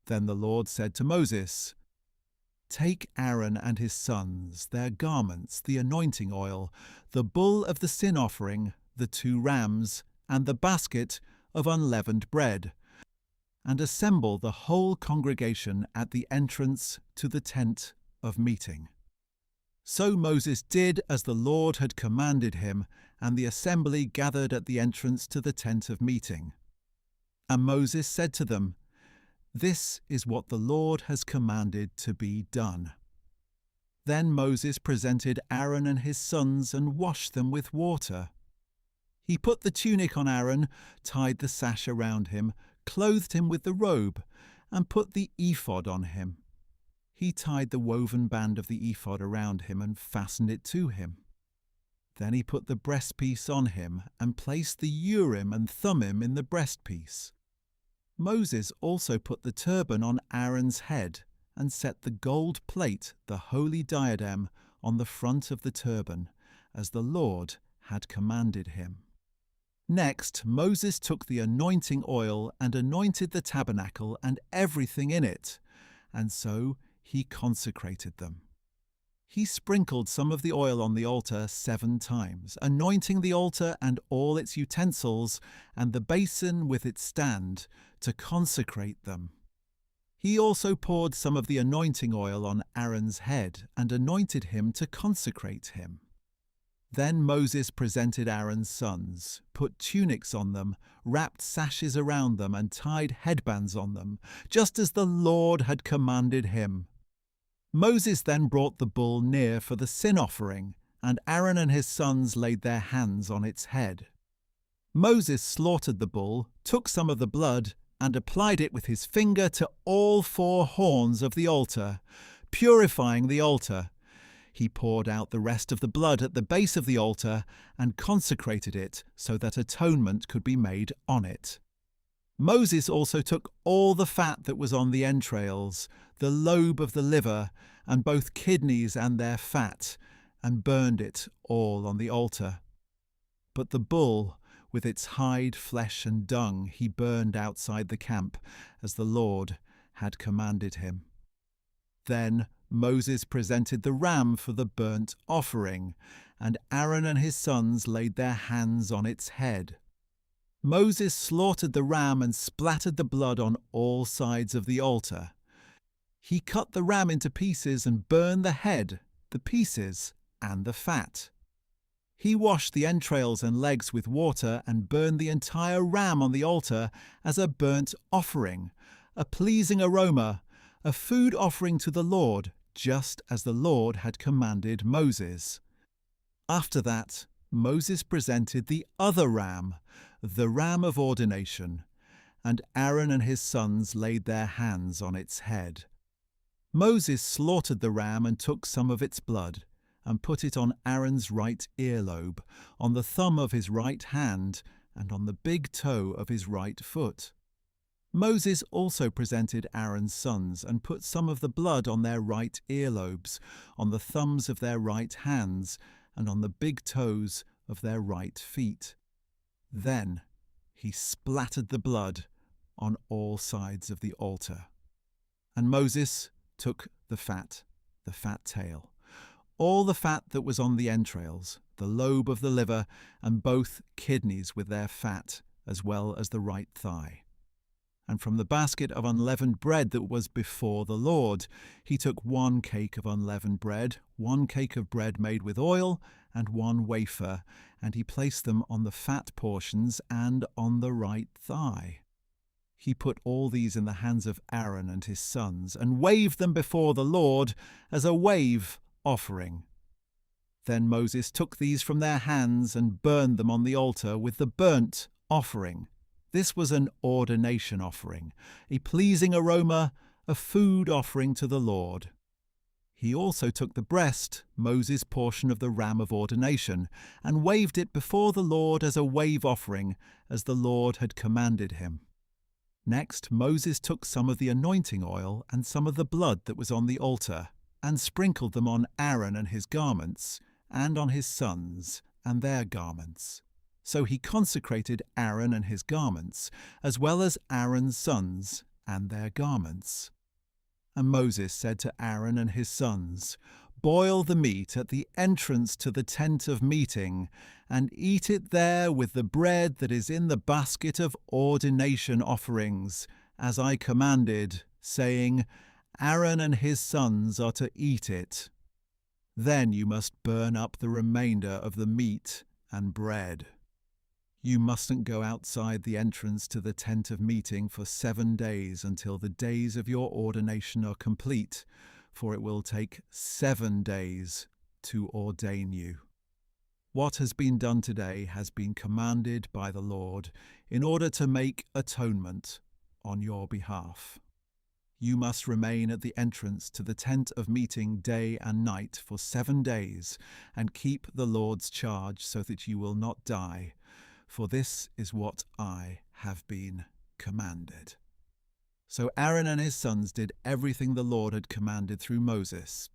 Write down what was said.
Then the Lord said to Moses, "Take Aaron and his sons, their garments, the anointing oil, the bull of the sin offering, the 2 rams, and the basket of unleavened bread, and assemble the whole congregation at the entrance to the tent of meeting." So Moses did as the Lord had commanded him, and the assembly gathered at the entrance to the tent of meeting. And Moses said to them, "This is what the Lord has commanded to be done." Then Moses presented Aaron and his sons and washed them with water. He put the tunic on Aaron, tied the sash around him, clothed him with the robe, and put the ephod on him. He tied the woven band of the ephod around him and fastened it to him. Then he put the breastpiece on him and placed the Urim and Thummim in the breastpiece. Moses also put the turban on Aaron's head and set the gold plate, the holy diadem, on the front of the turban, as the Lord had commanded him. Next, Moses took the anointing oil and anointed the tabernacle and everything in it, and so he consecrated them. He sprinkled some of the oil on the altar 7 times, anointing the altar and all its utensils and the basin with its stand, to consecrate them. He also poured some of the anointing oil on Aaron's head and anointed him to consecrate him. Then Moses presented Aaron's sons, put tunics on them, wrapped sashes around them, and tied headbands on them, just as the Lord had commanded him. Moses then brought the bull near for the sin offering, and Aaron and his sons laid their hands on its head. Moses slaughtered the bull, took some of the blood, and applied it with his finger to all 4 horns of the altar, purifying the altar. He poured out the rest of the blood at the base of the altar and consecrated it so that atonement could be made on it. Moses also took all the fat that was on the entrails, the lobe of the liver, and both kidneys and their fat, and burned it all on the altar. But the bull, with its hide, flesh, and dung, he burned outside the camp, as the Lord had commanded him. Then Moses presented the ram for the burnt offering, and Aaron and his sons laid their hands on its head. Moses slaughtered the ram and splattered the blood on all sides of the altar. He cut the ram into pieces and burned the head, the pieces, and the fat. He washed the entrails and legs with water and burned the entire ram on the altar as a burnt offering, a pleasing aroma, a food offering to the Lord, just as the Lord had commanded Moses. After that, Moses presented the other ram, the ram of ordination, and Aaron and his sons laid their hands on its head. Moses slaughtered the ram and took some of its blood, and put it on Aaron's right earlobe, on the thumb of his right hand, and on the big toe of his right foot. Moses also presented Aaron's sons and put some of the blood on their right earlobes, on the thumbs of their right hands, and on the big toes of their right feet. Then he splattered the blood on all sides of the altar. And Moses took the fat tail, all the fat that was on the entrails, the lobe of the liver, and both kidneys with their fat, as well as the right thigh. And from the basket of unleavened bread that was before the Lord, he took 1 cake of unleavened bread, 1 cake of bread made with oil, and 1 wafer, and he placed them on the fat portions and on the right thigh. He put all these in the hands of Aaron and his sons, and waved them before the Lord as a wave offering. Then Moses took these from their hands and burned them on the altar with the burnt offering. This was an ordination offering, a pleasing aroma, a food offering to the Lord. He also took the breast, Moses' portion of the ram of ordination, and waved it before the Lord as a wave offering, as the Lord had commanded him. Next, Moses took some of the anointing oil and some of the blood that was on the altar, and sprinkled them on Aaron and his garments, and on his sons and their garments. So he consecrated Aaron and his garments, as well as Aaron's sons and their garments. And Moses said to Aaron and his sons, "Boil the meat at the entrance to the tent of meeting, and eat it there with the bread that is in the basket of ordination offerings, as I commanded, saying, Aaron and his sons are to eat it. Then you must burn up the remainder of the meat and bread. You mustn't go outside the entrance to the tent of meeting for 7 days until the days of your ordination are complete, for it will take 7 days to ordain you. What has been done today has been commanded by the Lord in order to make atonement on your behalf. You must remain at the entrance to the tent of meeting day and night for 7 days and keep the Lord's charge so that you will not die. For this is what I have been commanded." So Aaron and his sons did everything the Lord had commanded through Moses.